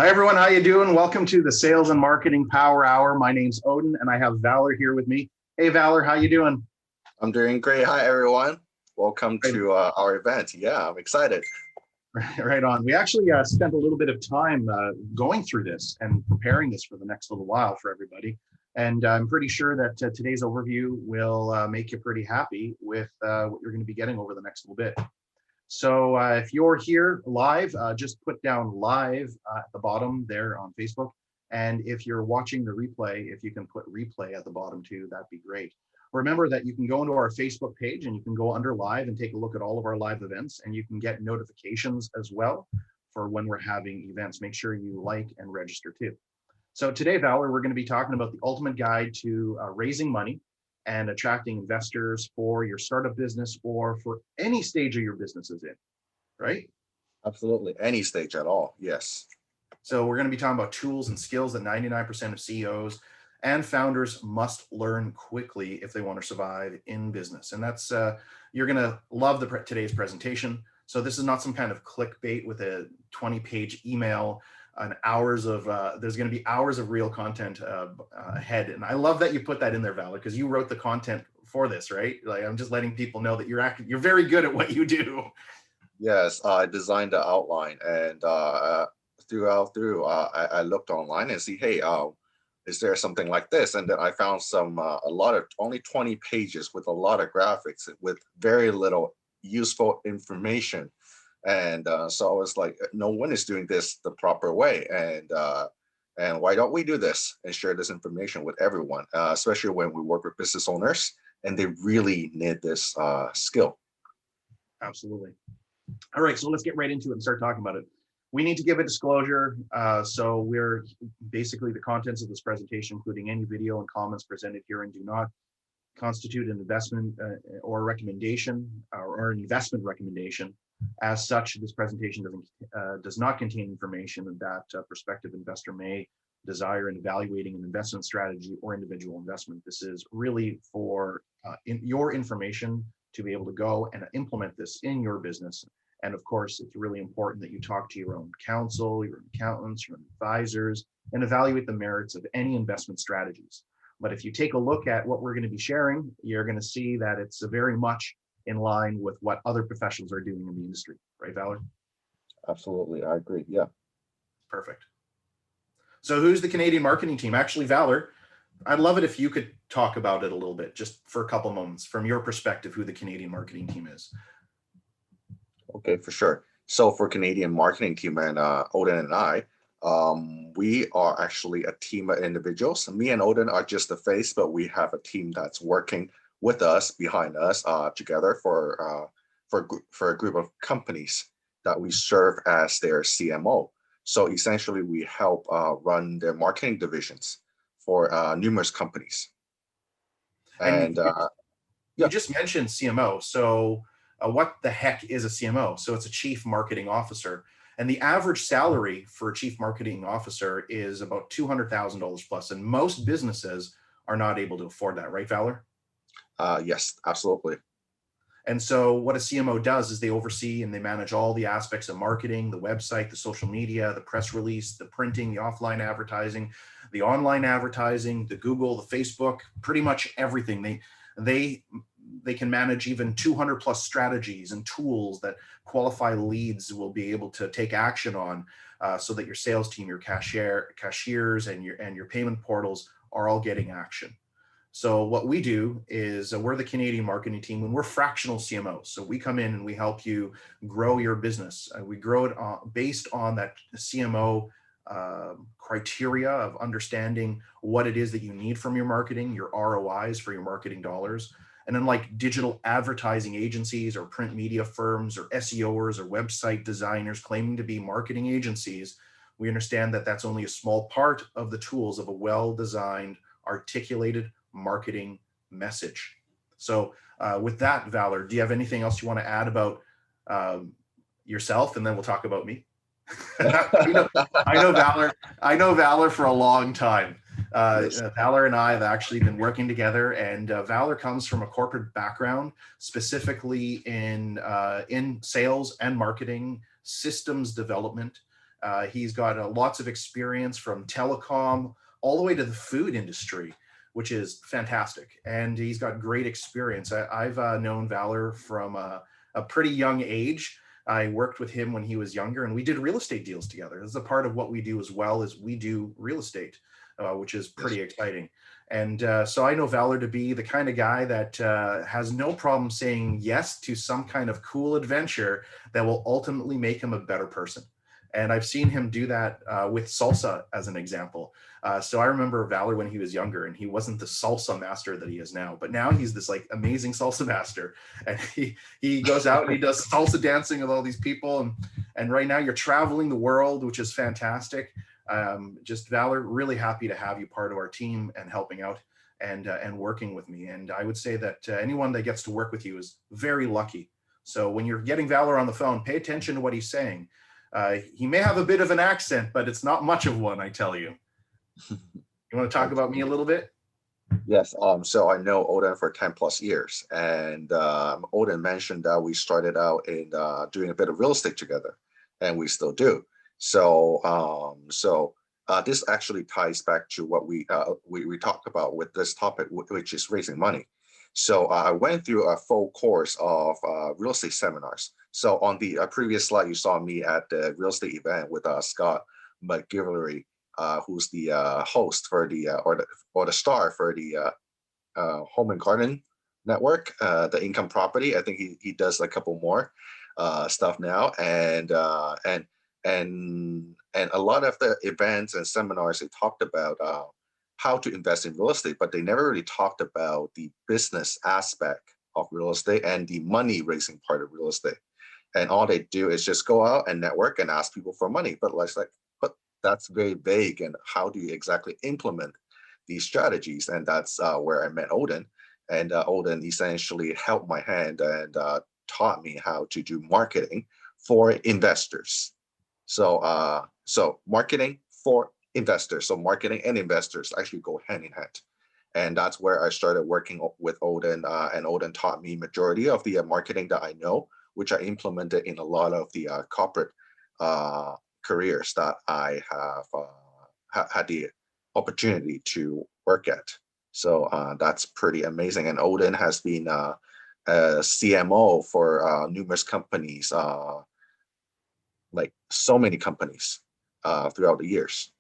Hi everyone, how you doing? Welcome to the Sales and Marketing Power Hour. My name's Odin and I have Valor here with me. Hey Valor, how you doing? I'm doing great. Hi, everyone. Welcome Right, to our event. Yeah, I'm excited. right on. We actually spent a little bit of time going through this and preparing this for the next little while for everybody. And I'm pretty sure that today's overview will make you pretty happy with what you're going to be getting over the next little bit. So if you're here live, just put down live at the bottom there on Facebook. And if you're watching the replay, if you can put replay at the bottom too, that'd be great. Remember that you can go into our Facebook page and you can go under live and take a look at all of our live events, and you can get notifications as well for when we're having events. Make sure you like and register too. So today, Valor, we're going to be talking about the ultimate guide to raising money and attracting investors for your startup business or for any stage of your business is in, right? Absolutely. Any stage at all. Yes. So we're going to be talking about tools and skills that 99% of CEOs and founders must learn quickly if they want to survive in business. And that's, you're going to love today's presentation. So this is not some kind of clickbait with a 20-page email and hours of, there's going to be hours of real content ahead. And I love that you put that in there, Valor, because you wrote the content for this, right? Like, I'm just letting people know that you're very good at what you do. Yes, I designed the outline, and I looked online and see, hey, is there something like this? And then I found a lot of only 20 pages with a lot of graphics with very little useful information. And so I was like, no one is doing this the proper way. And why don't we do this and share this information with everyone, especially when we work with business owners and they really need this skill. Absolutely. All right, so let's get right into it and start talking about it. We need to give a disclosure. So we're basically the contents of this presentation, including any video and comments presented here, and do not constitute an investment or recommendation or an investment recommendation. As such, this presentation does not contain information that a prospective investor may desire in evaluating an investment strategy or individual investment. This is really for your information to be able to go and implement this in your business. And of course, it's really important that you talk to your own counsel, your accountants, your advisors, and evaluate the merits of any investment strategies. But if you take a look at what we're going to be sharing, you're going to see that it's very much in line with what other professionals are doing in the industry. Right, Valor? Absolutely. I agree. Yeah. Perfect. So who's the Canadian marketing team? Actually, Valor, I'd love it if you could talk about it a little bit, just for a couple moments, from your perspective, who the Canadian marketing team is. Okay, for sure. So for Canadian marketing team and Odin and I, we are actually a team of individuals. Me and Odin are just the face, but we have a team that's working with us, behind us, together for a group of companies that we serve as their CMO. So essentially, we help run their marketing divisions for numerous companies. And And you yeah, just mentioned CMO. So what the heck is a CMO? So it's a chief marketing officer. And the average salary for a chief marketing officer is about $200,000 plus. And most businesses are not able to afford that, right, Valor? yes, absolutely. And so what a CMO does is they oversee and they manage all the aspects of marketing, the website, the social media, the press release, the printing, the offline advertising, the online advertising, the Google, the Facebook, pretty much everything. They can manage even 200 plus strategies and tools that qualify leads will be able to take action on, so that your sales team, your cashiers, and your payment portals are all getting action. So what we do is we're the Canadian marketing team, and we're fractional CMOs. So we come in and we help you grow your business. We grow it based on that CMO criteria of understanding what it is that you need from your marketing, your ROIs for your marketing dollars. And unlike digital advertising agencies or print media firms or SEOers or website designers claiming to be marketing agencies, we understand that that's only a small part of the tools of a well-designed, articulated marketing message. So with that, Valor, do you have anything else you want to add about yourself? And then we'll talk about me. I know Valor for a long time. Yes. Valor and I have actually been working together, and Valor comes from a corporate background, specifically in sales and marketing, systems development, He's got lots of experience from telecom all the way to the food industry, which is fantastic. And he's got great experience. I've known Valor from a pretty young age. I worked with him when he was younger, and we did real estate deals together. This is a part of what we do as well, as we do real estate, which is Yes. pretty exciting. And so I know Valor to be the kind of guy that has no problem saying yes to some kind of cool adventure that will ultimately make him a better person. And I've seen him do that with salsa as an example. So I remember Valor when he was younger, and he wasn't the salsa master that he is now, but now he's this like amazing salsa master, and he goes out and he does salsa dancing with all these people, and right now you're traveling the world, which is fantastic. Just Valor, really happy to have you part of our team and helping out and working with me. And I would say that anyone that gets to work with you is very lucky. So when you're getting Valor on the phone, pay attention to what he's saying. He may have a bit of an accent, but it's not much of one, I tell you. You want to talk about me a little bit? Yes. So I know Odin for 10 plus years, and Odin mentioned that we started out in doing a bit of real estate together, and we still do. So this actually ties back to what we talked about with this topic, which is raising money. So I went through a full course of real estate seminars. So on the previous slide, you saw me at the real estate event with Scott McGillivray, who's the host for or the star for the Home and Garden Network, the income property. I think he does a couple more stuff now, and a lot of the events and seminars they talked about how to invest in real estate, but they never really talked about the business aspect of real estate and the money raising part of real estate. And all they do is just go out and network and ask people for money. But but that's very vague. And how do you exactly implement these strategies? And that's where I met Odin. And Odin essentially held my hand and taught me how to do marketing for investors. So marketing for investors. So marketing and investors actually go hand in hand. And that's where I started working with Odin, and Odin taught me majority of the marketing that I know, which I implemented in a lot of the corporate careers that I have had the opportunity to work at. So that's pretty amazing. And Odin has been a CMO for numerous companies, like so many companies throughout the years.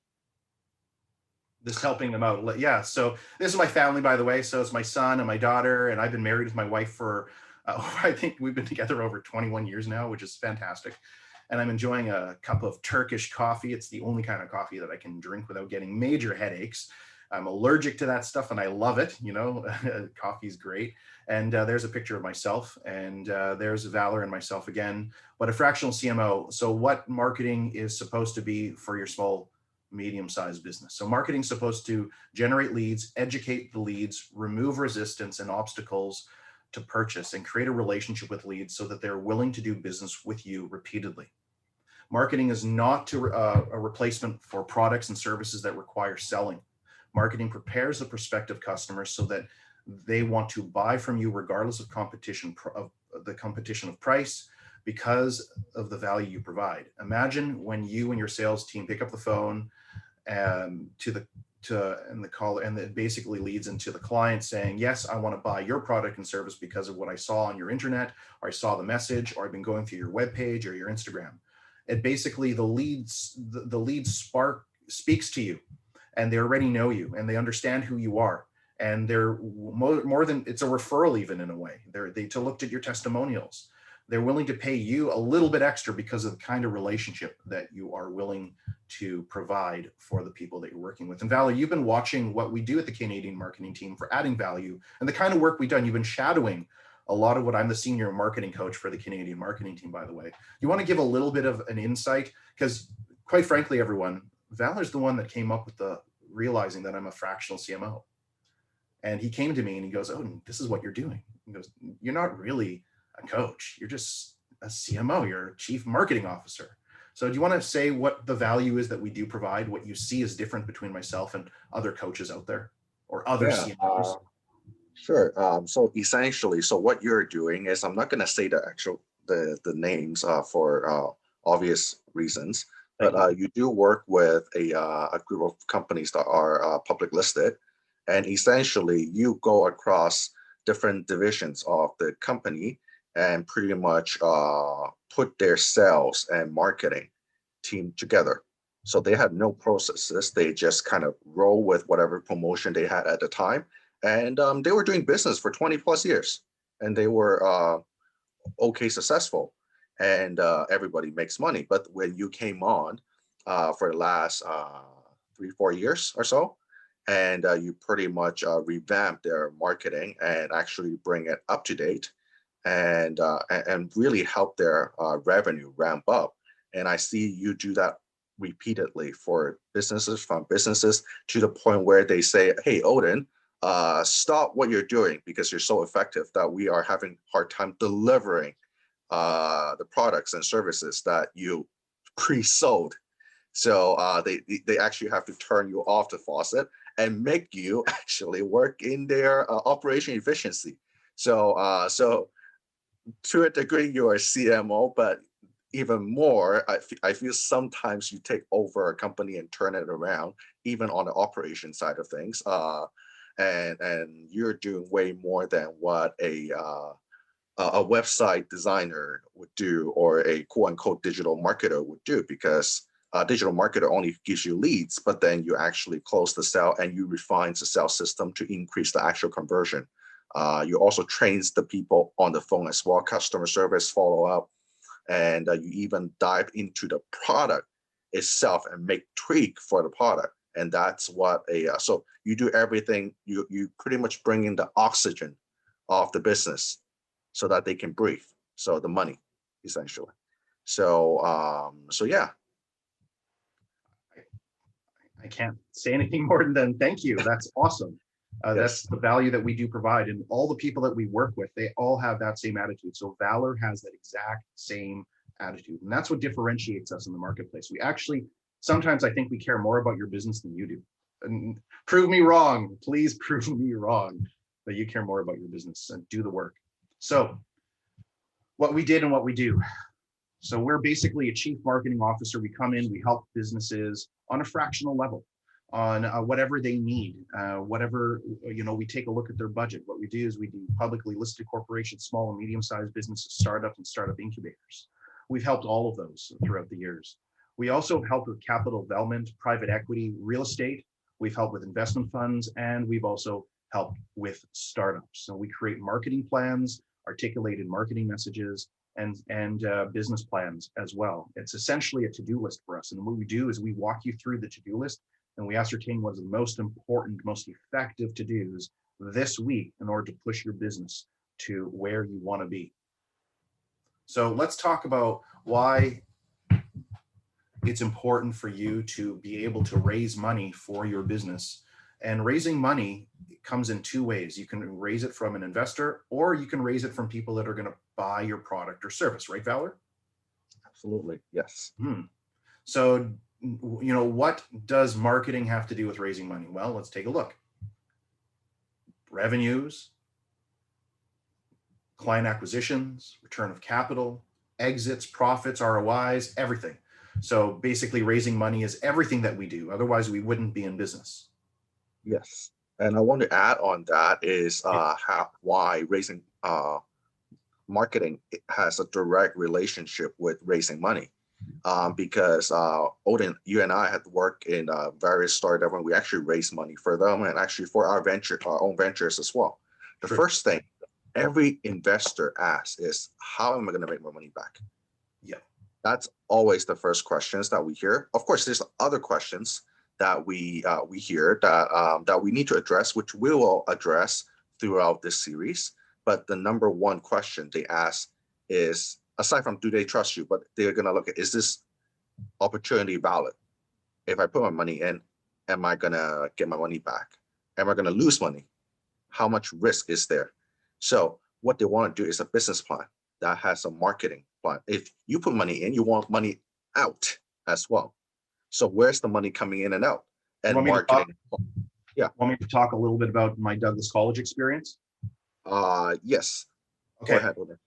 Just helping them out. Yeah. So this is my family, by the way. So it's my son and my daughter, and I've been married with my wife for, I think we've been together over 21 years now, which is fantastic. And I'm enjoying a cup of Turkish coffee. It's the only kind of coffee that I can drink without getting major headaches. I'm allergic to that stuff and I love it. You know, coffee's great. And there's a picture of myself, and there's Valor and myself again. But a fractional CMO. So what marketing is supposed to be for your small, medium-sized business. So marketing is supposed to generate leads, educate the leads, remove resistance and obstacles to purchase, and create a relationship with leads so that they're willing to do business with you repeatedly. Marketing is not a replacement for products and services that require selling. Marketing prepares the prospective customers so that they want to buy from you regardless of the competition of price, because of the value you provide. Imagine when you and your sales team pick up the phone and and the call, and it basically leads into the client saying, yes, I want to buy your product and service because of what I saw on your internet, or I saw the message, or I've been going through your webpage or your Instagram. It basically, the lead spark speaks to you, and they already know you and they understand who you are. And they're more than, it's a referral even in a way. They looked at your testimonials. They're willing to pay you a little bit extra because of the kind of relationship that you are willing to provide for the people that you're working with. And Valerie, you've been watching what we do at the Canadian marketing team for adding value and the kind of work we've done. You've been shadowing a lot of what, I'm the senior marketing coach for the Canadian marketing team, by the way. You want to give a little bit of an insight? Because quite frankly, everyone, Valer's the one that came up with the realizing that I'm a fractional CMO. And he came to me and he goes, oh, this is what you're doing. He goes, you're not really a coach. You're just a CMO. You're a chief marketing officer. So do you want to say what the value is that we do provide, what you see is different between myself and other coaches out there or other Yeah, CMOs? sure. So essentially, so what you're doing is, I'm not going to say the names for obvious reasons, But you do work with a group of companies that are public listed, and essentially you go across different divisions of the company and pretty much put their sales and marketing team together. So they had no processes. They just kind of roll with whatever promotion they had at the time. And they were doing business for 20 plus years, and they were okay successful, and everybody makes money. But when you came on for the last 3 4 years or so, and you pretty much revamp their marketing and actually bring it up to date, and really help their revenue ramp up. And I see you do that repeatedly for businesses, from businesses to the point where they say, "Hey, Odin, stop what you're doing because you're so effective that we are having a hard time delivering the products and services that you pre-sold." So they actually have to turn you off the faucet and make you actually work in their operation efficiency. So to a degree, you're a CMO, but even more, I feel sometimes you take over a company and turn it around, even on the operation side of things. And you're doing way more than what a website designer would do, or a quote unquote digital marketer would do, because a digital marketer only gives you leads, but then you actually close the sale and you refine the sales system to increase the actual conversion. You also trains the people on the phone as well, customer service, follow up, and you even dive into the product itself and make tweak for the product. And that's what so you do everything. You pretty much bring in the oxygen of the business so that they can breathe. So the money, essentially. So yeah. I can't say anything more than thank you. That's awesome. That's Yes. the value that we do provide. And all the people that we work with, they all have that same attitude. So Valor has that exact same attitude. And that's what differentiates us in the marketplace. We actually, sometimes I think we care more about your business than you do. And prove me wrong. Please prove me wrong that you care more about your business and do the work. So what we did and what we do. So we're basically a chief marketing officer. We come in, we help businesses on a fractional level, on whatever they need, whatever, we take a look at their budget. What we do is we do publicly listed corporations, small and medium-sized businesses, startups, and startup incubators. We've helped all of those throughout the years. We also help with capital development, private equity, real estate. We've helped with investment funds, and we've also helped with startups. So we create marketing plans, articulated marketing messages, and business plans as well. It's essentially a to-do list for us. And what we do is we walk you through the to-do list, and we ascertain what is the most important, most effective to-dos this week in order to push your business to where you want to be. So let's talk about why it's important for you to be able to raise money for your business. And raising money comes in two ways. You can raise it from an investor, or you can raise it from people that are going to buy your product or service, right, Valor? Absolutely. Yes. So, what does marketing have to do with raising money? Well, let's take a look. Revenues, client acquisitions, return of capital, exits, profits, ROIs, everything. So basically raising money is everything that we do. Otherwise, we wouldn't be in business. Yes. And I want to add on that is why raising marketing has a direct relationship with raising money. Because Odin, you and I had worked in various startups when we actually raised money for them, and actually for our own ventures as well. The True. first thing every investor asks is, how am I going to make my money back? Yeah. That's always the first questions that we hear. Of course, there's other questions that we hear that we need to address, which we will address throughout this series. But the number one question they ask is, aside from do they trust you, but they're going to look at, is this opportunity valid? If I put my money in, am I going to get my money back? Am I going to lose money? How much risk is there? So what they want to do is a business plan that has a marketing plan. If you put money in, you want money out as well. So where's the money coming in and out? And marketing. Yeah. Want me to talk a little bit about my Douglas College experience? Yes. Okay. Go ahead with it.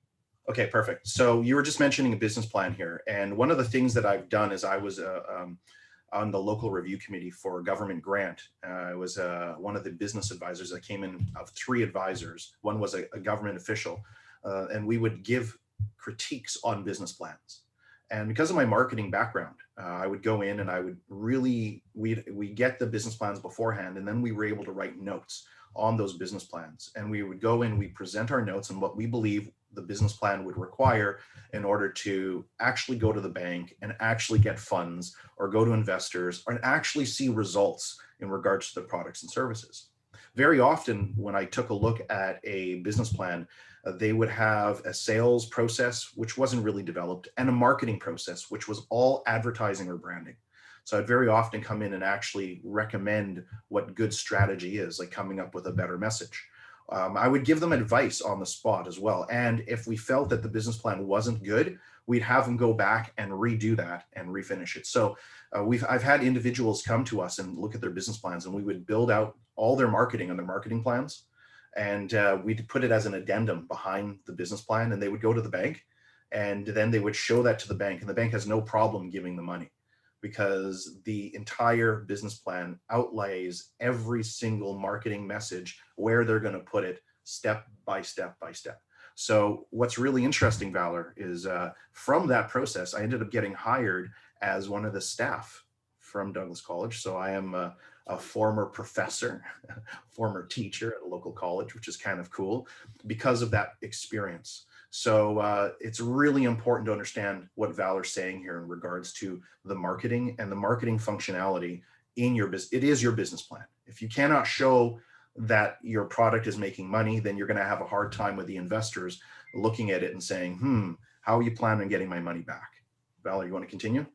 Okay, perfect. So you were just mentioning a business plan here. And one of the things that I've done is I was on the local review committee for a government grant. I was one of the business advisors that came in of 3 advisors. One was a government official, and we would give critiques on business plans. And because of my marketing background, I would go in and I would really, we get the business plans beforehand, and then we were able to write notes on those business plans. And we would go in, we present our notes and what we believe the business plan would require in order to actually go to the bank and actually get funds or go to investors and actually see results in regards to the products and services. Very often, when I took a look at a business plan, they would have a sales process, which wasn't really developed, and a marketing process, which was all advertising or branding. So I'd very often come in and actually recommend what good strategy is, like coming up with a better message. I would give them advice on the spot as well. And if we felt that the business plan wasn't good, we'd have them go back and redo that and refinish it. So I've had individuals come to us and look at their business plans, and we would build out all their marketing and their marketing plans. And we'd put it as an addendum behind the business plan, and they would go to the bank, and then they would show that to the bank, and the bank has no problem giving the money because the entire business plan outlays every single marketing message, where they're going to put it, step by step by step. So what's really interesting, Valor, is from that process, I ended up getting hired as one of the staff from Douglas College. So I am a former professor, former teacher at a local college, which is kind of cool because of that experience. So it's really important to understand what Valor's saying here in regards to the marketing and the marketing functionality in your business. It is your business plan. If you cannot show that your product is making money, then you're going to have a hard time with the investors looking at it and saying, how are you planning on getting my money back? Valor, you want to continue?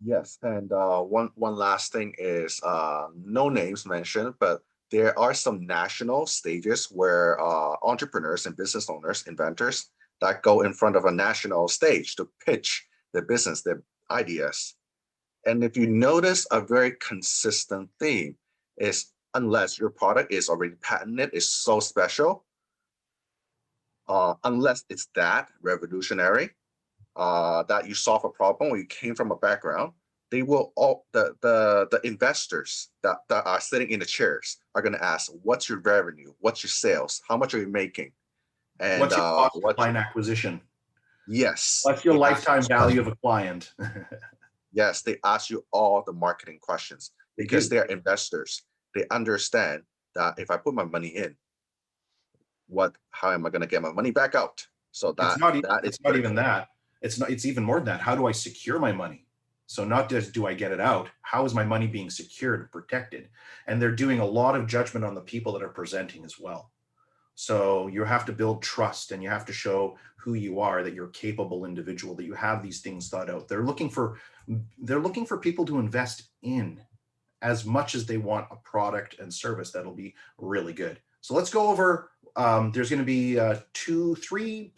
Yes, and one last thing is no names mentioned, but there are some national stages where entrepreneurs and business owners, inventors, that go in front of a national stage to pitch their business, their ideas. And if you notice a very consistent theme is unless your product is already patented, is so special, unless it's that revolutionary, that you solve a problem or you came from a background, they will all the investors that are sitting in the chairs are going to ask, what's your revenue? What's your sales? How much are you making? And What's your cost of what client acquisition? yes, What's your they ask lifetime those value of questions. a client? Yes, they ask you all the marketing questions They because do. they're investors. They understand that if I put my money in, how am I going to get my money back out? So It's not, that is it's not even critical. that. It's not, it's even more than that. How do I secure my money? So not just do I get it out, how is my money being secured and protected? And they're doing a lot of judgment on the people that are presenting as well. So you have to build trust and you have to show who you are, that you're a capable individual, that you have these things thought out. They're looking for people to invest in as much as they want a product and service that'll be really good. So let's go over, there's going to be 3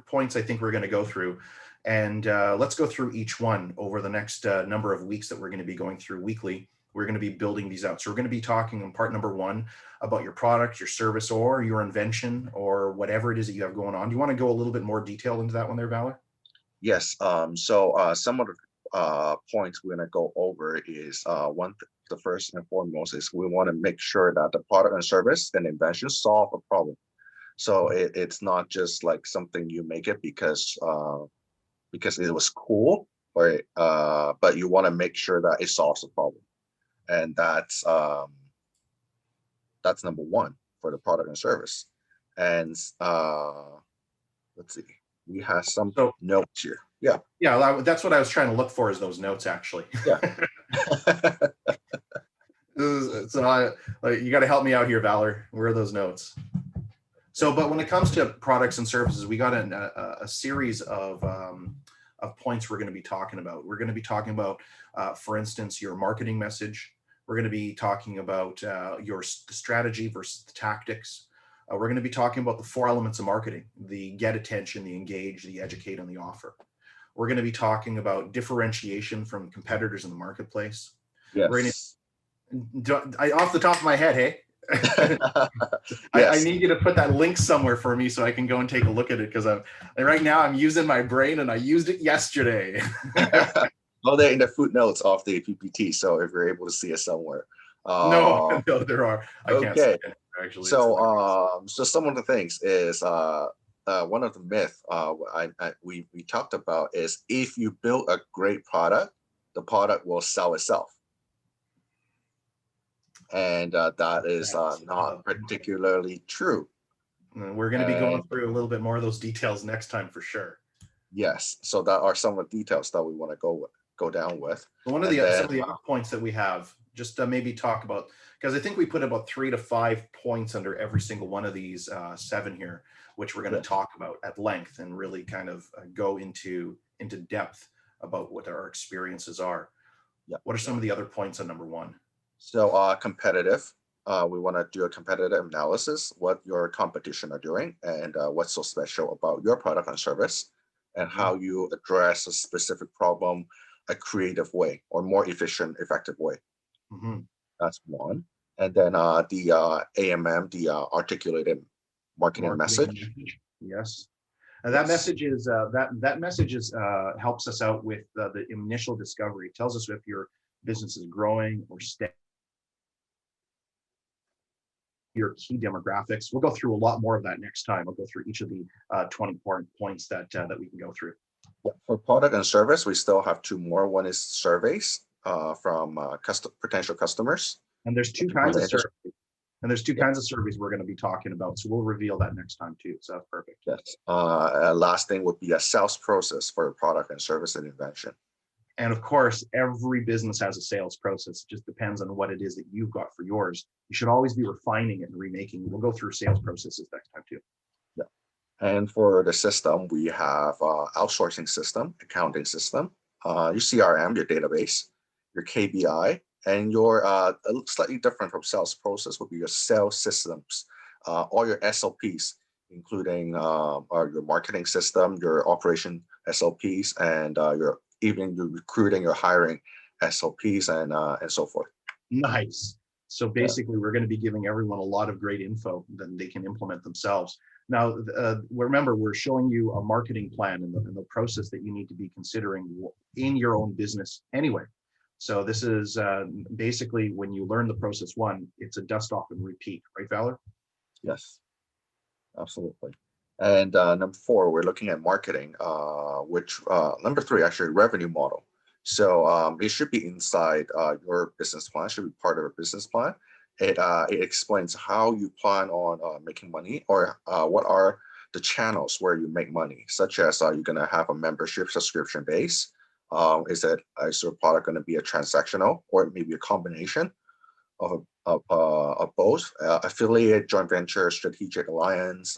points I think we're going to go through. And let's go through each one over the next number of weeks that we're going to be going through weekly. We're going to be building these out. So we're going to be talking in part number 1 about your product, your service, or your invention, or whatever it is that you have going on. Do you want to go a little bit more detailed into that one there, Valor? Yes. So some of the points we're going to go over is the first and foremost is we want to make sure that the product and service and invention solve a problem. So it's not just like something you make it because it was cool, or but you want to make sure that it solves a problem, and that's number one for the product and service. And let's see, we have some So notes here. Yeah, yeah, that's what I was trying to look for, is those notes actually. yeah. So you got to help me out here, Valor. Where are those notes? So, but when it comes to products and services, we got a series of points we're going to be talking about. We're going to be talking about, for instance, your marketing message. We're going to be talking about the strategy versus the tactics. We're going to be talking about the 4 elements of marketing: the get attention, the engage, the educate, and the offer. We're going to be talking about differentiation from competitors in the marketplace. We're going Yes. to, off the top of my head, hey, I Yes. need you to put that link somewhere for me so I can go and take a look at it, because right now I'm using my brain and I used it yesterday. Oh, they're in the footnotes of the PPT. So if you're able to see it somewhere. No, Uh, no, there are. I can't see okay. it actually. It's So, hilarious. so some of the things is one of the myth we talked about is if you build a great product, the product will sell itself, and that is That's, not particularly true. we're going to be going And through a little bit more of those details next time for sure. yes, so that are some of the details that we want to go down with, One of and the then some of the other points that we have, just maybe talk about, because I think we put about 3 to 5 points under every single one of these 7 here, which we're going to yes, talk about at length and really kind of go into depth about what our experiences are. yeah. What are some of the other points on number 1? So competitive. We want to do a competitive analysis, what your competition are doing, and what's so special about your product and service, and how you address a specific problem a creative way or more efficient, effective way. Mm-hmm. That's one. And then the AMM, the articulated marketing Marketing message. message. Yes. And that Yes. message is that message is helps us out with the initial discovery. It tells us if your business is growing or staying, your key demographics. We'll go through a lot more of that next time. I'll go through each of the 20 points that we can go through. Yeah. For product and service, we still have 2 more. One is surveys from potential customers. And there's two If you find kinds it of interesting. surveys. And there's two Yeah. kinds of surveys we're going to be talking about. So we'll reveal that next time too. So that's perfect. Yes. Last thing would be a sales process for a product and service and invention. And of course, every business has a sales process. It just depends on what it is that you've got for yours. You should always be refining it and remaking. We'll go through sales processes next time too. Yeah. And for the system, we have outsourcing system, accounting system, your CRM, your database, your KBI, and your slightly different from sales process would be your sales systems, all your SOPs, including your marketing system, your operation SOPs, and your even your recruiting, your hiring SOPs, and so forth. Nice. So Yeah. basically, we're going to be giving everyone a lot of great info that they can implement themselves. Now, remember, we're showing you a marketing plan and the process that you need to be considering in your own business anyway. So this is basically when you learn the process one, it's a dust off and repeat, right, Valor? Yes. Absolutely. And number 4, we're looking at marketing, which number 3, actually, revenue model. So it should be inside your business plan, should be part of a business plan. It explains how you plan on making money, or what are the channels where you make money, such as you're going to have a membership subscription base. Is your product going to be a transactional or maybe a combination of both affiliate, joint venture, strategic alliance,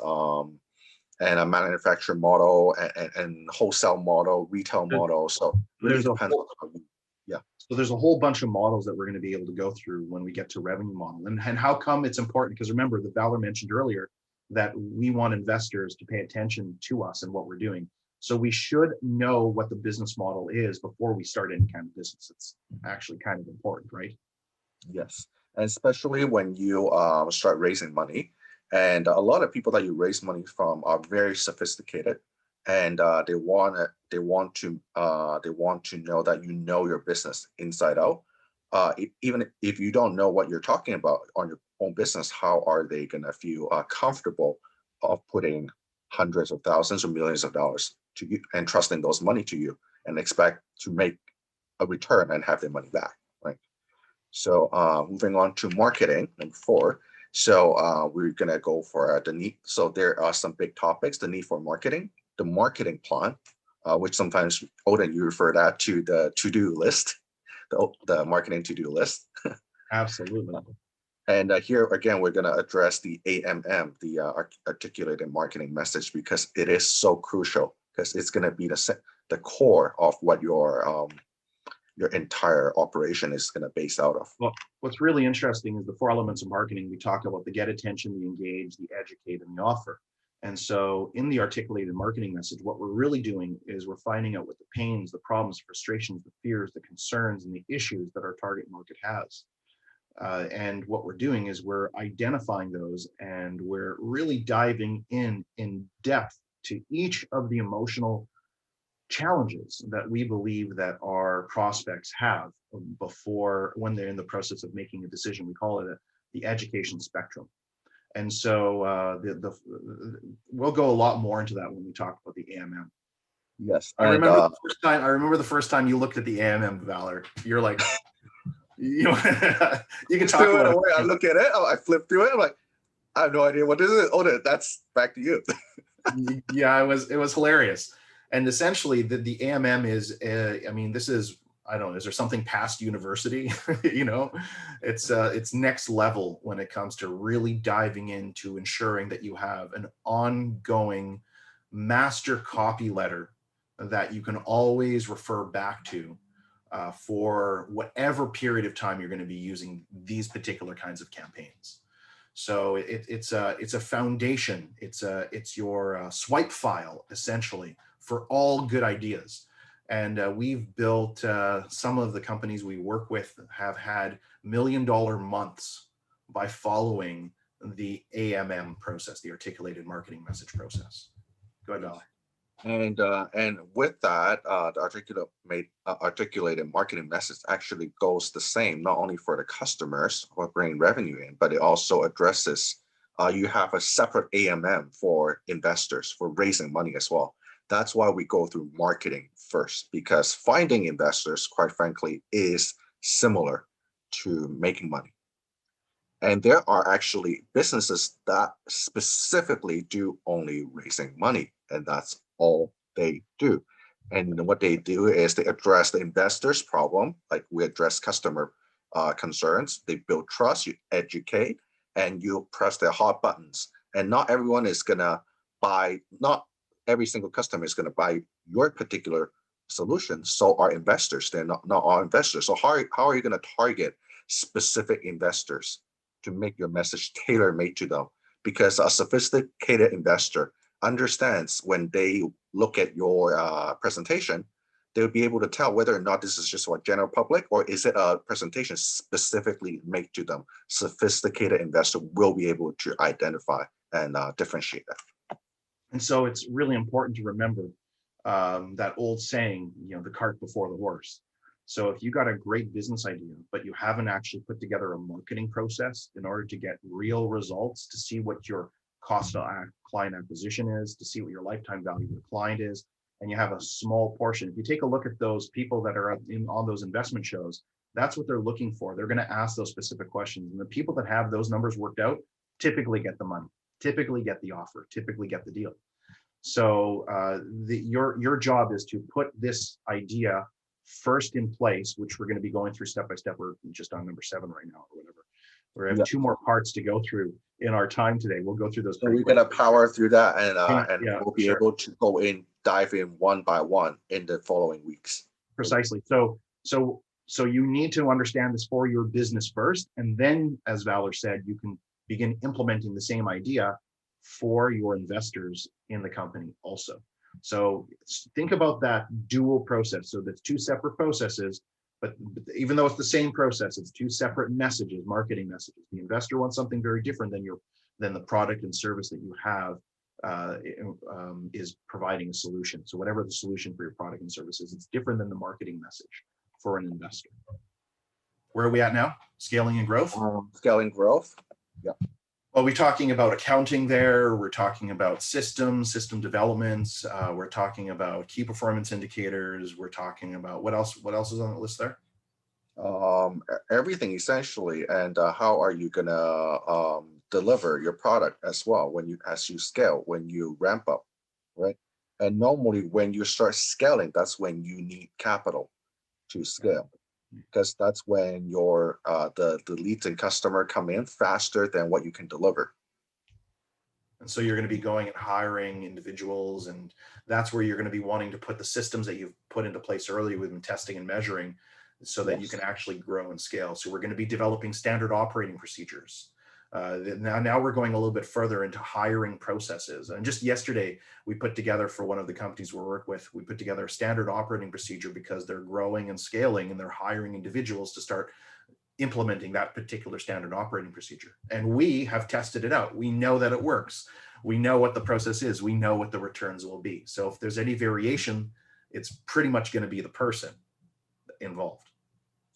and a manufacturer model and wholesale model, retail model. So really There's a depends whole, on how you, yeah. so there's a whole bunch of models that we're going to be able to go through when we get to revenue model. And how come it's important? Because remember, the Valor mentioned earlier that we want investors to pay attention to us and what we're doing. So we should know what the business model is before we start any kind of business. It's actually kind of important, right? Yes, and especially when you start raising money, and a lot of people that you raise money from are very sophisticated, and they want to know that you know your business inside out. Even if you don't know what you're talking about on your own business, how are they gonna feel comfortable of putting hundreds of thousands or millions of dollars to you and trusting those money to you and expect to make a return and have their money back, right? So moving on to marketing, number 4. So we're gonna go for the need. So there are some big topics: the need for marketing, the marketing plan, which sometimes Odin you refer that to the to-do list, the marketing to-do list. Absolutely. And here again, we're gonna address the AMM, the articulated marketing message, because it is so crucial, because it's gonna be the core of what your entire operation is going to base out of. Well, what's really interesting is the 4 elements of marketing. We talked about the get attention, the engage, the educate, and the offer. And so in the articulated marketing message, what we're really doing is we're finding out what the pains, the problems, frustrations, the fears, the concerns, and the issues that our target market has. And what we're doing is we're identifying those, and we're really diving in depth to each of the emotional challenges that we believe that our prospects have before, when they're in the process of making a decision. We call it the education spectrum. And so we'll go a lot more into that when we talk about the AMM. Yes, I and remember the first time. I remember the first time you looked at the AMM, Valor. You're like, you know, you can talk still in about a it. way, I look at it, I flip through it, I'm like, I have no idea what this is. Oh, that's back to you. Yeah, it was hilarious. And essentially, the AMM is, I mean, this is, I don't know, is there something past university? You know, it's next level when it comes to really diving into ensuring that you have an ongoing master copy letter that you can always refer back to for whatever period of time you're going to be using these particular kinds of campaigns. So it's a foundation. It's your swipe file essentially for all good ideas. And we've built, some of the companies we work with have had $1 million months by following the AMM process, the articulated marketing message process. Go ahead, Val. And with that, the articulated marketing message actually goes the same, not only for the customers who are bringing revenue in, but it also addresses. You have a separate AMM for investors for raising money as well. That's why we go through marketing first, because finding investors, quite frankly, is similar to making money. And there are actually businesses that specifically do only raising money, and that's all they do. And what they do is they address the investor's problem, like we address customer concerns. They build trust, you educate, and you press their hot buttons. And not everyone is gonna buy, not every single customer is gonna buy your particular solution. So are investors. They're not all investors. So how are you gonna target specific investors to make your message tailor-made to them? Because a sophisticated investor understands when they look at your presentation, they'll be able to tell whether or not this is just for general public or is it a presentation specifically made to them. Sophisticated investor will be able to identify and differentiate that. And so it's really important to remember that old saying, the cart before the horse. So if you got a great business idea, but you haven't actually put together a marketing process in order to get real results, to see what your cost of client acquisition is, to see what your lifetime value of the client is, and you have a small portion. If you take a look at those people that are on those investment shows, that's what they're looking for. They're going to ask those specific questions. And the people that have those numbers worked out typically get the money, typically get the offer, typically get the deal. So your job is to put this idea first in place, which we're going to be going through step by step. We're just on number 7 right now, or whatever. We have 2 more parts to go through in our time today. We'll go through those. So we're gonna power through that, and yeah, we'll be able to go in, dive in one by one in the following weeks. Precisely. So you need to understand this for your business first, and then, as Valor said, you can begin implementing the same idea for your investors in the company also. So think about that dual process. So that's 2 separate processes, but even though it's the same process, it's 2 separate messages, marketing messages. The investor wants something very different than the product and service that you have is providing a solution. So whatever the solution for your product and services, it's different than the marketing message for an investor. Where are we at now? Scaling and growth? Scaling growth. Yeah. Well, we're talking about accounting there. We're talking about system developments. We're talking about key performance indicators. We're talking about what else? What else is on the list there? Everything essentially. And how are you gonna deliver your product as well as you scale, when you ramp up, right? And normally when you start scaling, that's when you need capital to scale, because that's when your the leads and customer come in faster than what you can deliver. And so you're going to be going and hiring individuals, and that's where you're going to be wanting to put the systems that you've put into place earlier with testing and measuring, so that you can actually grow and scale. So we're going to be developing standard operating procedures. Now we're going a little bit further into hiring processes. And just yesterday, we put together, for one of the companies we work with, we put together a standard operating procedure because they're growing and scaling, and they're hiring individuals to start implementing that particular standard operating procedure. And we have tested it out. We know that it works. We know what the process is. We know what the returns will be. So if there's any variation, it's pretty much going to be the person involved.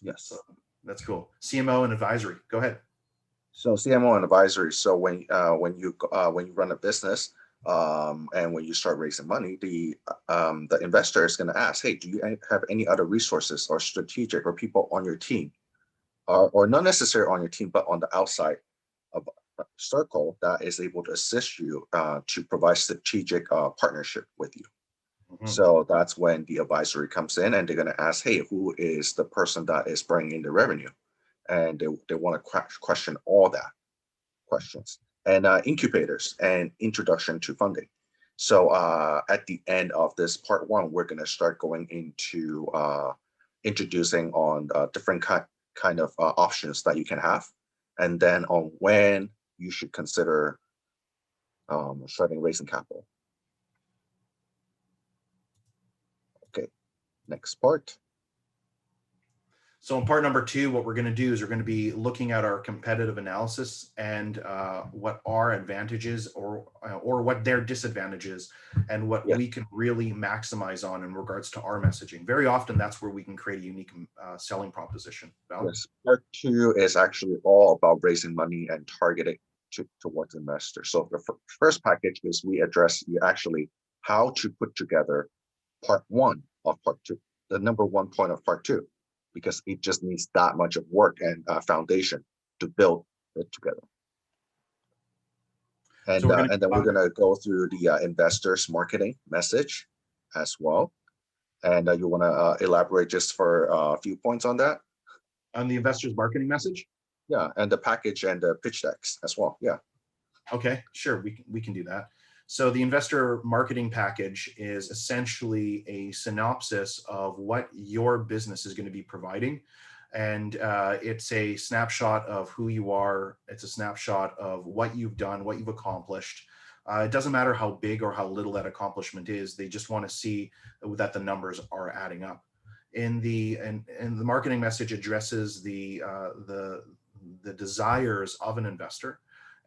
Yes. So that's cool. CMO and advisory. Go ahead. So CMO and advisory. So when you run a business, and when you start raising money, the investor is going to ask, hey, do you have any other resources or strategic or people on your team, or not necessarily on your team, but on the outside of a circle that is able to assist you to provide strategic partnership with you. Mhm. So that's when the advisory comes in, and they're going to ask, hey, who is the person that is bringing in the revenue? And they want to question all that questions, and incubators and introduction to funding. So at the end of this part one, we're going to start going into introducing on different kind of options that you can have, and then on when you should consider starting raising capital. Okay, next part. So in part number 2, what we're going to do is we're going to be looking at our competitive analysis and what our advantages or what their disadvantages and what Yes. we can really maximize on in regards to our messaging. Very often, that's where we can create a unique selling proposition. Val? Yes, part 2 is actually all about raising money and targeting towards investors. So the first package is we address actually how to put together part 1 of part 2, the number 1 point of part 2, because it just needs that much of work and foundation to build it together. And, So and then we're going to go through the investors marketing message as well. And you want to elaborate just for a few points on that? on the investors marketing message? Yeah, and the package and the pitch decks as well. Yeah. Okay, sure, we can do that. So the investor marketing package is essentially a synopsis of what your business is going to be providing. And it's a snapshot of who you are. It's a snapshot of what you've done, what you've accomplished. It doesn't matter how big or how little that accomplishment is. They just want to see that the numbers are adding up. And the marketing message addresses the desires of an investor,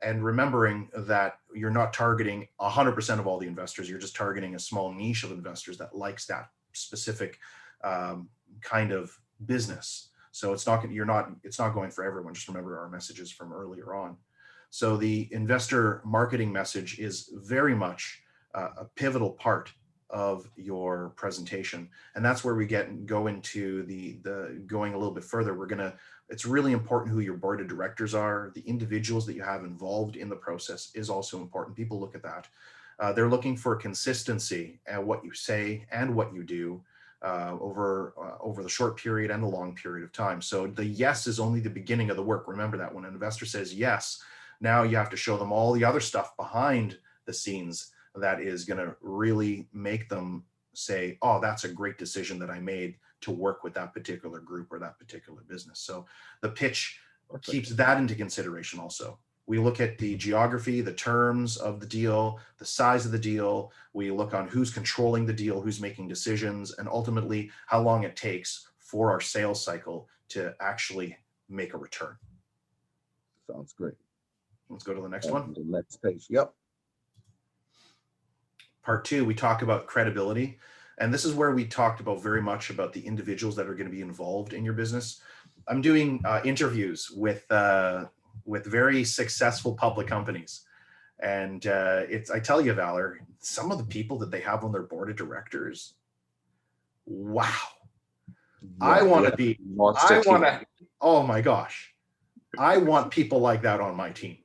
and remembering that you're not targeting 100% of all the investors. You're just targeting a small niche of investors that likes that specific kind of business. So it's not going for everyone. Just remember our messages from earlier on. So the investor marketing message is very much a pivotal part of your presentation, and that's where we go into the going a little bit further. It's really important who your board of directors are. The individuals that you have involved in the process is also important. People look at that. They're looking for consistency at what you say and what you do over the short period and the long period of time. So the yes is only the beginning of the work. Remember that when an investor says yes, now you have to show them all the other stuff behind the scenes that is going to really make them say, oh, that's a great decision that I made to work with that particular group or that particular business. So the pitch keeps that into consideration also. We look at the geography, the terms of the deal, the size of the deal. We look on who's controlling the deal, who's making decisions, and ultimately how long it takes for our sales cycle to actually make a return. Sounds great. Let's go to the next one. The next page. Yep. Part 2, we talk about credibility. And this is where we talked about very much about the individuals that are going to be involved in your business. I'm doing interviews with very successful public companies. And I tell you, Valor, some of the people that they have on their board of directors, wow. Yeah, oh my gosh. I want people like that on my team.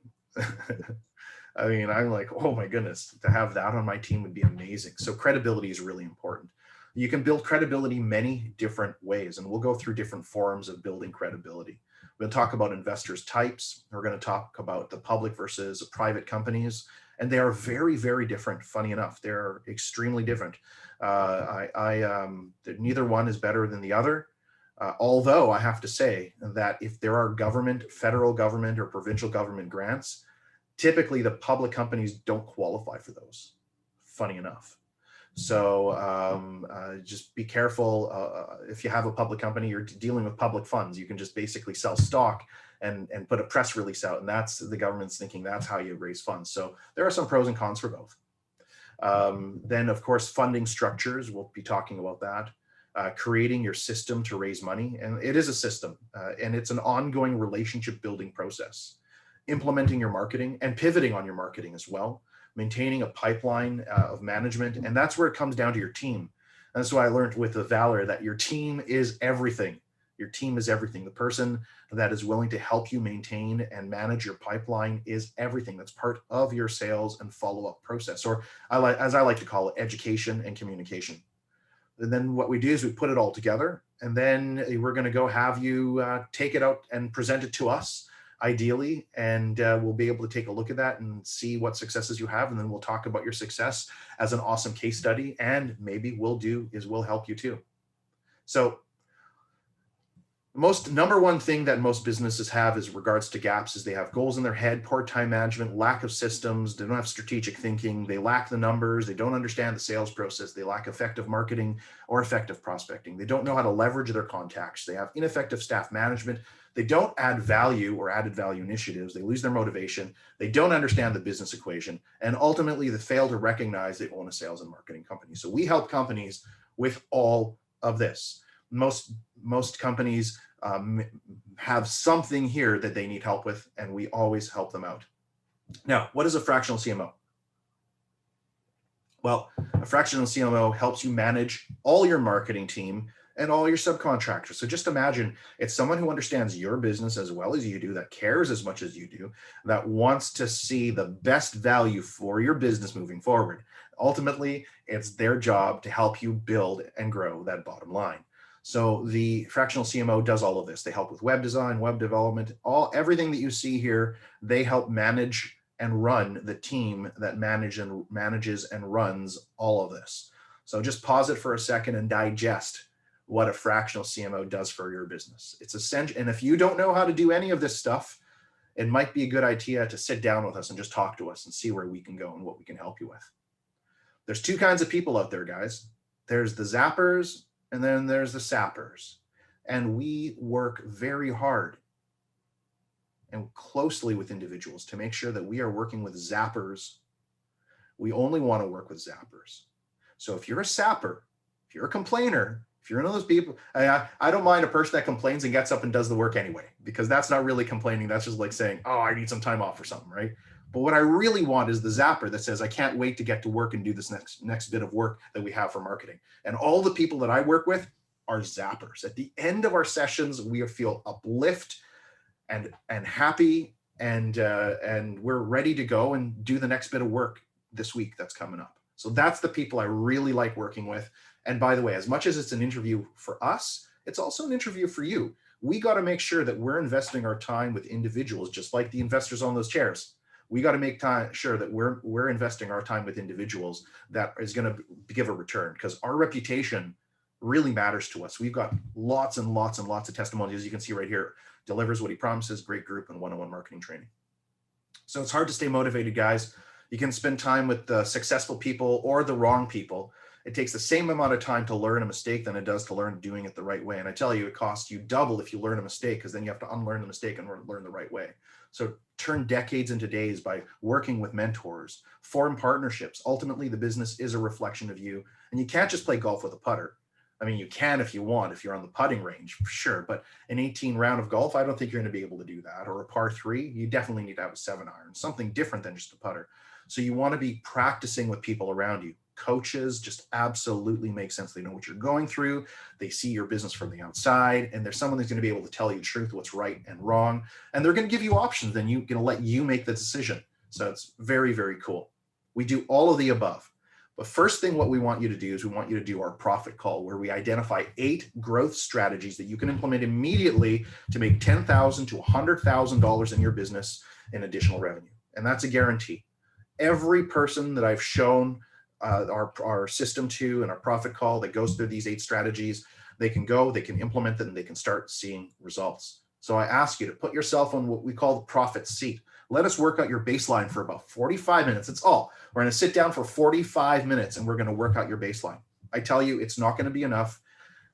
I mean, I'm like, oh my goodness, to have that on my team would be amazing. So credibility is really important. You can build credibility many different ways, and we'll go through different forms of building credibility. We'll talk about investors types. We're going to talk about the public versus private companies, and they are very, very different. Funny enough, they're extremely different. Neither one is better than the other. Although I have to say that if there are federal government or provincial government grants, typically the public companies don't qualify for those, funny enough. So just be careful. If you have a public company, you're dealing with public funds. You can just basically sell stock and put a press release out. And that's the government's thinking that's how you raise funds. So there are some pros and cons for both. Then, of course, funding structures, we'll be talking about that. Creating your system to raise money. And it is a system, and it's an ongoing relationship building process. Implementing your marketing and pivoting on your marketing as well. Maintaining a pipeline of management. And that's where it comes down to your team. And that's why I learned with the Valor that your team is everything. Your team is everything. The person that is willing to help you maintain and manage your pipeline is everything. That's part of your sales and follow-up process, or as I like to call it, education and communication. And then what we do is we put it all together, and then we're going to go have you take it out and present it to us, ideally, and we'll be able to take a look at that and see what successes you have, and then we'll talk about your success as an awesome case study, and maybe we'll help you too. So number one thing that most businesses have is regards to gaps is they have goals in their head, poor time management, lack of systems, they don't have strategic thinking, they lack the numbers, they don't understand the sales process, they lack effective marketing or effective prospecting, they don't know how to leverage their contacts, they have ineffective staff management, they don't add value or added value initiatives, they lose their motivation, they don't understand the business equation, and ultimately they fail to recognize they own a sales and marketing company. So we help companies with all of this. Most companies have something here that they need help with, and we always help them out. Now, what is a fractional CMO? Well, a fractional CMO helps you manage all your marketing team and all your subcontractors. So just imagine it's someone who understands your business as well as you do, that cares as much as you do, that wants to see the best value for your business moving forward. Ultimately, it's their job to help you build and grow that bottom line. So the fractional CMO does all of this. They help with web design, web development, everything that you see here. They help manage and run the team that manages and runs all of this. So just pause it for a second and digest what a fractional CMO does for your business. It's essential. And if you don't know how to do any of this stuff, it might be a good idea to sit down with us and just talk to us and see where we can go and what we can help you with. There's two kinds of people out there, guys. There's the zappers, and then there's the sappers. And we work very hard and closely with individuals to make sure that we are working with zappers. We only want to work with zappers. So if you're a sapper, if you're a complainer, if you're one of those people, I don't mind a person that complains and gets up and does the work anyway, because that's not really complaining. That's just like saying, oh, I need some time off or something, right? But what I really want is the zapper that says, I can't wait to get to work and do this next bit of work that we have for marketing. And all the people that I work with are zappers. At the end of our sessions, we feel uplift and happy, and we're ready to go and do the next bit of work this week that's coming up. So that's the people I really like working with. And by the way, as much as it's an interview for us, it's also an interview for you. We got to make sure that we're investing our time with individuals, just like the investors on those chairs. We got to make sure that we're investing our time with individuals that is going to give a return, because our reputation really matters to us. We've got lots and lots and lots of testimonies, as you can see right here. Delivers what he promises, great group, and one-on-one marketing training. So it's hard to stay motivated, guys. You can spend time with the successful people or the wrong people. It takes the same amount of time to learn a mistake than it does to learn doing it the right way. And I tell you, it costs you double if you learn a mistake, because then you have to unlearn the mistake and learn the right way. So turn decades into days by working with mentors, form partnerships. Ultimately, the business is a reflection of you. And you can't just play golf with a putter. I mean, you can if you want, if you're on the putting range, for sure. But an 18 round of golf, I don't think you're going to be able to do that. Or a par 3, you definitely need to have a 7-iron, something different than just a putter. So you want to be practicing with people around you. Coaches just absolutely make sense. They know what you're going through. They see your business from the outside, and there's someone who's going to be able to tell you the truth, what's right and wrong. And they're going to give you options. Then you're going to let you make the decision. So it's very, very cool. We do all of the above. But first thing, what we want you to do is we want you to do our profit call, where we identify 8 growth strategies that you can implement immediately to make $10,000 to $100,000 in your business in additional revenue. And that's a guarantee. Every person that I've shown our system to and our profit call that goes through these 8 strategies, they can implement them, and they can start seeing results. So I ask you to put yourself on what we call the profit seat. Let us work out your baseline for about 45 minutes. It's all. We're going to sit down for 45 minutes and we're going to work out your baseline. I tell you, it's not going to be enough.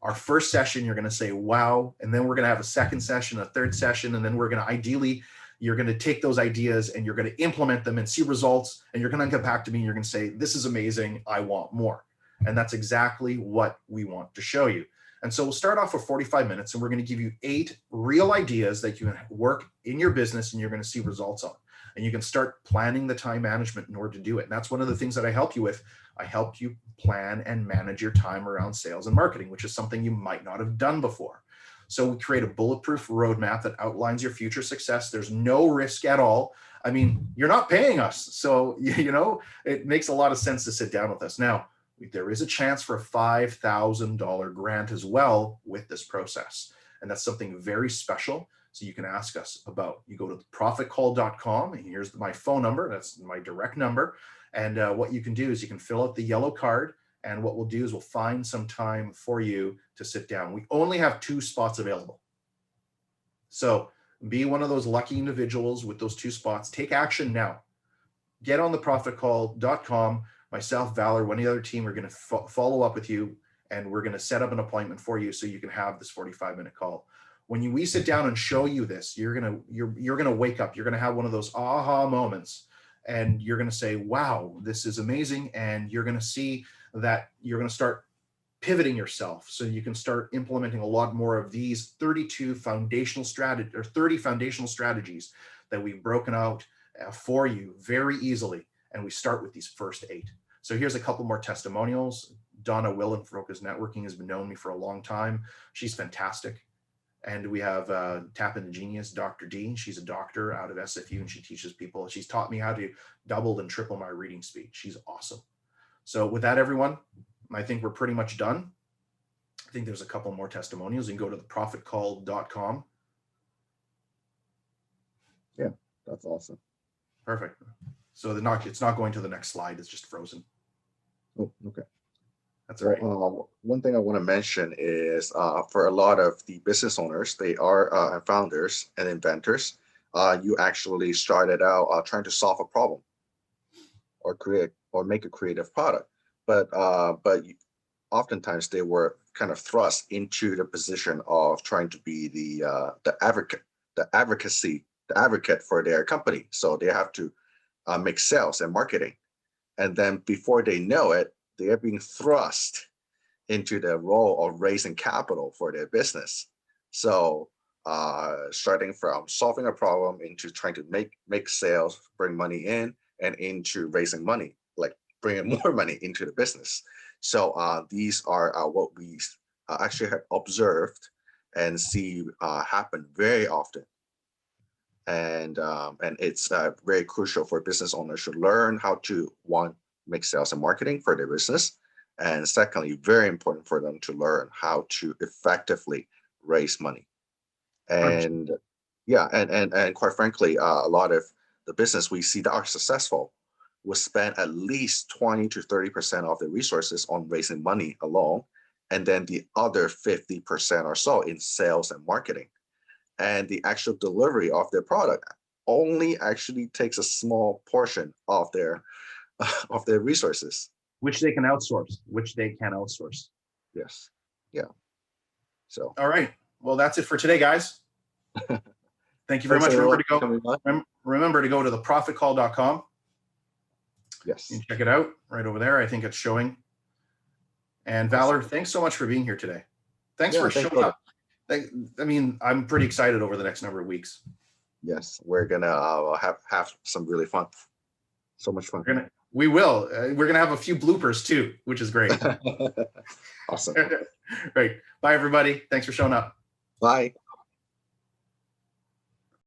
Our first session, you're going to say, wow. And then we're going to have a second session, a third session. And then we're going to ideally, you're going to take those ideas and you're going to implement them and see results. And you're going to get back to me and you're going to say, this is amazing. I want more. And that's exactly what we want to show you. And so we'll start off with 45 minutes and we're going to give you 8 real ideas that you can work in your business and you're going to see results on. And you can start planning the time management in order to do it. And that's one of the things that I help you with. I help you plan and manage your time around sales and marketing, which is something you might not have done before. So we create a bulletproof roadmap that outlines your future success. There's no risk at all. I mean, you're not paying us. So, you know, it makes a lot of sense to sit down with us. Now, there is a chance for a $5,000 grant as well with this process. And that's something very special. So you can ask us about. You go to profitcall.com and here's my phone number. That's my direct number. And what you can do is you can fill out the yellow card. And what we'll do is we'll find some time for you to sit down. We only have 2 spots available. So be one of those lucky individuals with those 2 spots. Take action now. Get on the profitcall.com. Myself, Valor, one of the other team are going to follow up with you, and we're going to set up an appointment for you so you can have this 45-minute call. When we sit down and show you this, you're going to wake up. You're going to have one of those aha moments, and you're going to say, wow, this is amazing. And you're going to see that you're going to start pivoting yourself so you can start implementing a lot more of these 30 foundational strategies that we've broken out for you very easily. And we start with these first 8. So here's a couple more testimonials. Donna Will in Focus Networking has been knowing me for a long time. She's fantastic. And we have Tap into Genius, Dr. D. She's a doctor out of SFU and she teaches people. She's taught me how to double and triple my reading speed. She's awesome. So with that, everyone, I think we're pretty much done. I think there's a couple more testimonials. You can go to theprofitcall.com. Yeah, that's awesome. Perfect. So it's not going to the next slide. It's just frozen. Oh, okay. That's all right. One thing I want to mention is for a lot of the business owners, they are founders and inventors. You actually started out trying to solve a problem or make a creative product, but oftentimes they were kind of thrust into the position of trying to be the advocate for their company. So they have to make sales and marketing. And then before they know it, they are being thrust into the role of raising capital for their business. So starting from solving a problem into trying to make sales, bring money in, and into raising money, like bringing more money into the business. So these are what we actually have observed and see happen very often. And it's very crucial for business owners to learn how to, one, make sales and marketing for their business. And secondly, very important for them to learn how to effectively raise money. And yeah, and quite frankly, a lot of the business we see that are successful will spend at least 20 to 30% of their resources on raising money alone, and then the other 50% or so in sales and marketing. And the actual delivery of their product only actually takes a small portion of their resources, which they can outsource. Yes. Yeah. So all right. Well, that's it for today, guys. Thank you very much. Remember to go to theprofitcall.com. Yes. You can check it out right over there. I think it's showing. And Valor, thanks so much for being here today. Thanks for showing up. I mean, I'm pretty excited over the next number of weeks. Yes, we're gonna have some really fun. So much fun. We will. We're gonna have a few bloopers too, which is great. Awesome. Great. Bye, everybody. Thanks for showing up. Bye.